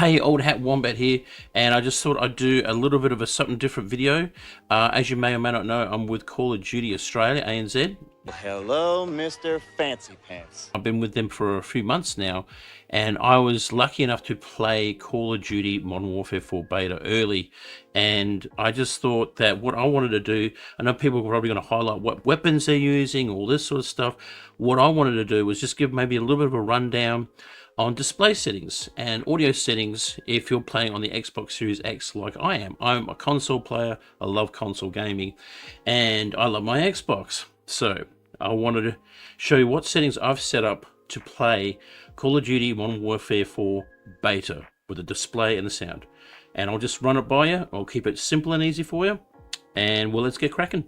Hey, Old Hat Wombat here, and I just thought I'd do a little bit of a something different video. As you may or may not know, I'm with Call of Duty Australia, ANZ. Hello, Mr. Fancy Pants. I've been with them for a few months now, and I was lucky enough to play Call of Duty Modern Warfare 4 beta early, and I just thought that what I wanted to do, I know people are probably going to highlight what weapons they're using, all this sort of stuff. What I wanted to do was just give maybe a little bit of a rundown on display settings and audio settings if you're playing on the Xbox Series X like I am. I'm a console player, I love console gaming, and I love my Xbox. So I wanted to show you what settings I've set up to play Call of Duty Modern Warfare 4 beta with the display and the sound. And I'll just run it by you, I'll keep it simple and easy for you, and well, let's get cracking.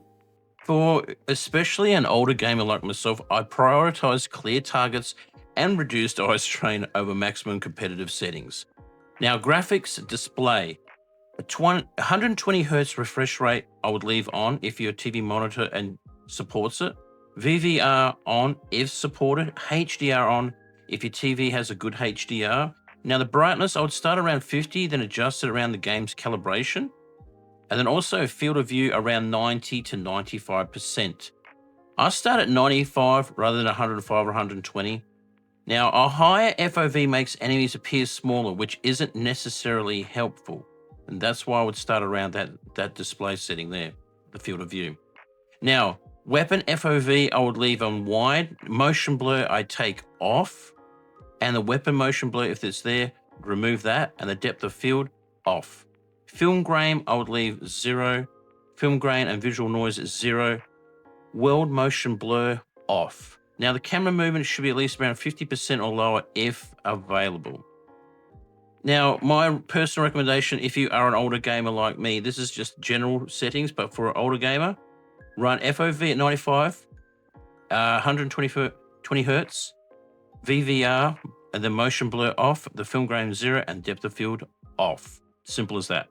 For especially an older gamer like myself, I prioritize clear targets and reduced eye strain over maximum competitive settings. Now, graphics display, a 120 Hz refresh rate I would leave on if your TV monitor and supports it. VVR on if supported. HDR on if your TV has a good HDR. Now, the brightness, I would start around 50, then adjust it around the game's calibration. And then also field of view around 90 to 95%. I start at 95 rather than 105 or 120. Now, a higher FOV makes enemies appear smaller, which isn't necessarily helpful. And that's why I would start around that display setting there, the field of view. Now, weapon FOV, I would leave on wide. Motion blur, I take off. And the weapon motion blur, if it's there, remove that. And the depth of field, off. Film grain, I would leave 0. Film grain and visual noise is 0. World motion blur, off. Now, the camera movement should be at least around 50% or lower if available. Now, my personal recommendation, if you are an older gamer like me, this is just general settings, but for an older gamer, run FOV at 95, 120 Hertz, VVR, and then motion blur off, the film grain 0, and depth of field off. Simple as that.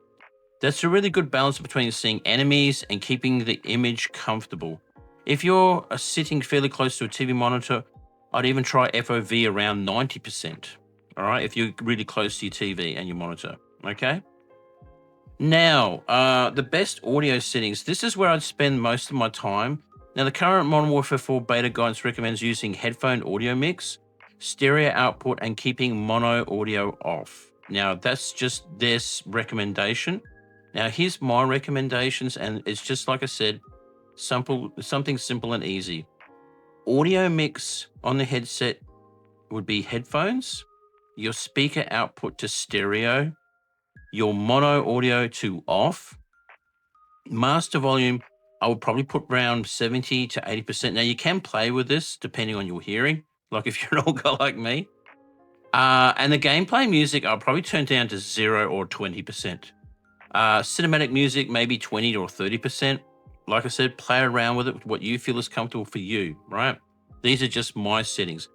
That's a really good balance between seeing enemies and keeping the image comfortable. If you're sitting fairly close to a TV monitor, I'd even try FOV around 90%, all right, if you're really close to your TV and your monitor, okay? Now, the best audio settings, this is where I'd spend most of my time. Now, the current Modern Warfare 4 beta guidance recommends using headphone audio mix, stereo output, and keeping mono audio off. Now, that's just this recommendation. Now, here's my recommendations, and it's just like I said, something simple and easy. Audio mix on the headset would be headphones, your speaker output to stereo, your mono audio to off. Master volume, I would probably put around 70 to 80%. Now, you can play with this depending on your hearing, like if you're an old guy like me. And the gameplay music, I'll probably turn down to 0 or 20%. Cinematic music, maybe 20 or 30%. Like I said, play around with it, what you feel is comfortable for you, right? These are just my settings.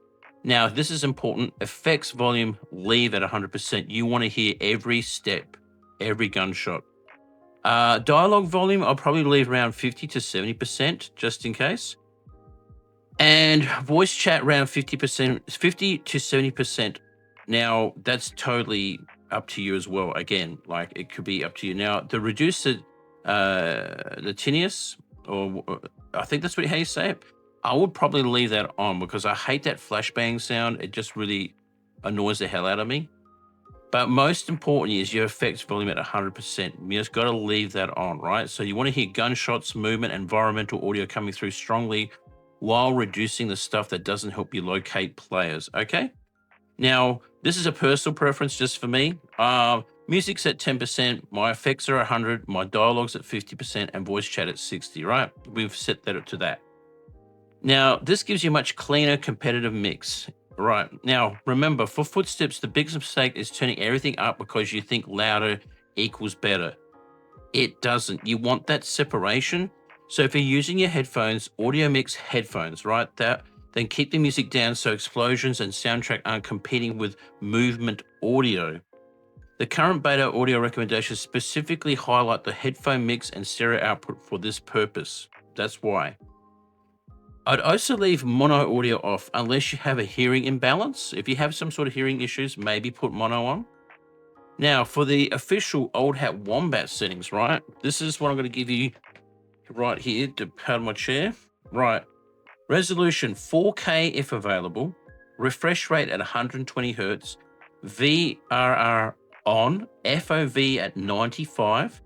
Now, this is important. Effects volume, leave at 100%. You want to hear every step, every gunshot. Dialogue volume, I'll probably leave around 50 to 70%, just in case. And voice chat around 50%, 50 to 70%. Now, that's totally up to you as well. Again, like it could be up to you. Now, the reducer, the tinnitus, or I think that's how you say it, I would probably leave that on because I hate that flashbang sound. It just really annoys the hell out of me. But most importantly is your effects volume at 100%. You just got to leave that on, right? So you want to hear gunshots, movement, environmental audio coming through strongly while reducing the stuff that doesn't help you locate players, okay? Now, this is a personal preference just for me. Music's at 10%, my effects are 100, my dialogue's at 50%, and voice chat at 60, right? We've set that up to that. Now, this gives you a much cleaner competitive mix, right? Now, remember, for footsteps, the biggest mistake is turning everything up because you think louder equals better. It doesn't. You want that separation. So if you're using your headphones, audio mix headphones, right? Then keep the music down so explosions and soundtrack aren't competing with movement audio. The current beta audio recommendations specifically highlight the headphone mix and stereo output for this purpose. That's why. I'd also leave mono audio off unless you have a hearing imbalance. If you have some sort of hearing issues, maybe put mono on. Now, for the official Old Hat Wombat settings, right? This is what I'm going to give you right here to pad my chair. Right. Resolution 4K if available. Refresh rate at 120 hertz. VRR on. FOV at 95.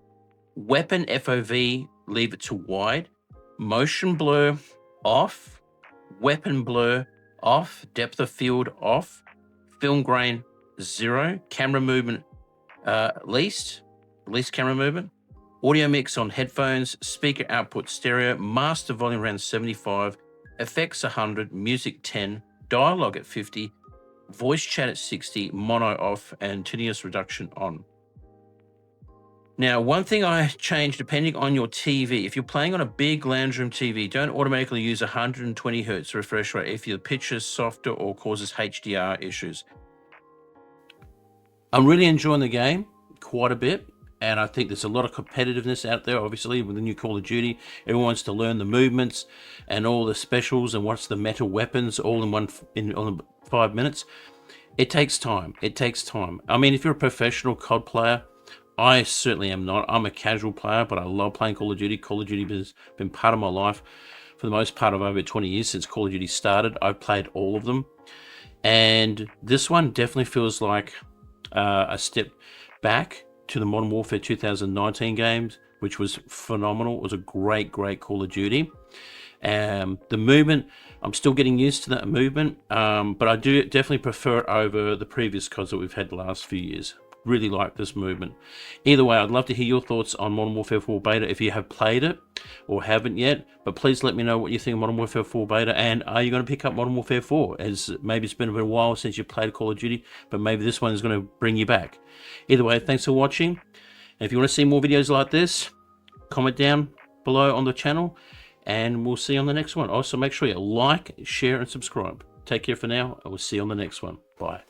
Weapon FOV, leave it to wide. Motion blur off. Weapon blur off. Depth of field off. Film grain 0. Camera movement least camera movement. Audio mix on headphones. Speaker output stereo. Master volume around 75. Effects 100. Music 10. Dialogue at 50. Voice chat at 60. Mono off and tinnitus reduction on. Now, one thing I changed depending on your TV, if you're playing on a big lounge room TV, don't automatically use 120 hertz refresh rate if your picture is softer or causes HDR issues. I'm really enjoying the game quite a bit, and I think there's a lot of competitiveness out there. Obviously, with the new Call of Duty, everyone wants to learn the movements and all the specials and what's the meta weapons all in 5 minutes. It takes time. It takes time. I mean, if you're a professional COD player, I certainly am not. I'm a casual player, but I love playing Call of Duty. Call of Duty has been part of my life for the most part of over 20 years since Call of Duty started. I've played all of them, and this one definitely feels like a step back to the Modern Warfare 2019 games, which was phenomenal. It was a great Call of Duty. The movement, I'm still getting used to that movement, but I do definitely prefer it over the previous CODs that we've had the last few years. Really like this movement. Either way, I'd love to hear your thoughts on Modern Warfare 4 Beta if you have played it or haven't yet, but please let me know what you think of Modern Warfare 4 Beta, and are you going to pick up Modern Warfare 4, as maybe it's been a bit while since you played Call of Duty, but maybe this one is going to bring you back. Either way, thanks for watching, and if you want to see more videos like this, comment down below on the channel, and we'll see you on the next one. Also, make sure you like, share, and subscribe. Take care for now, and we'll see you on the next one. Bye.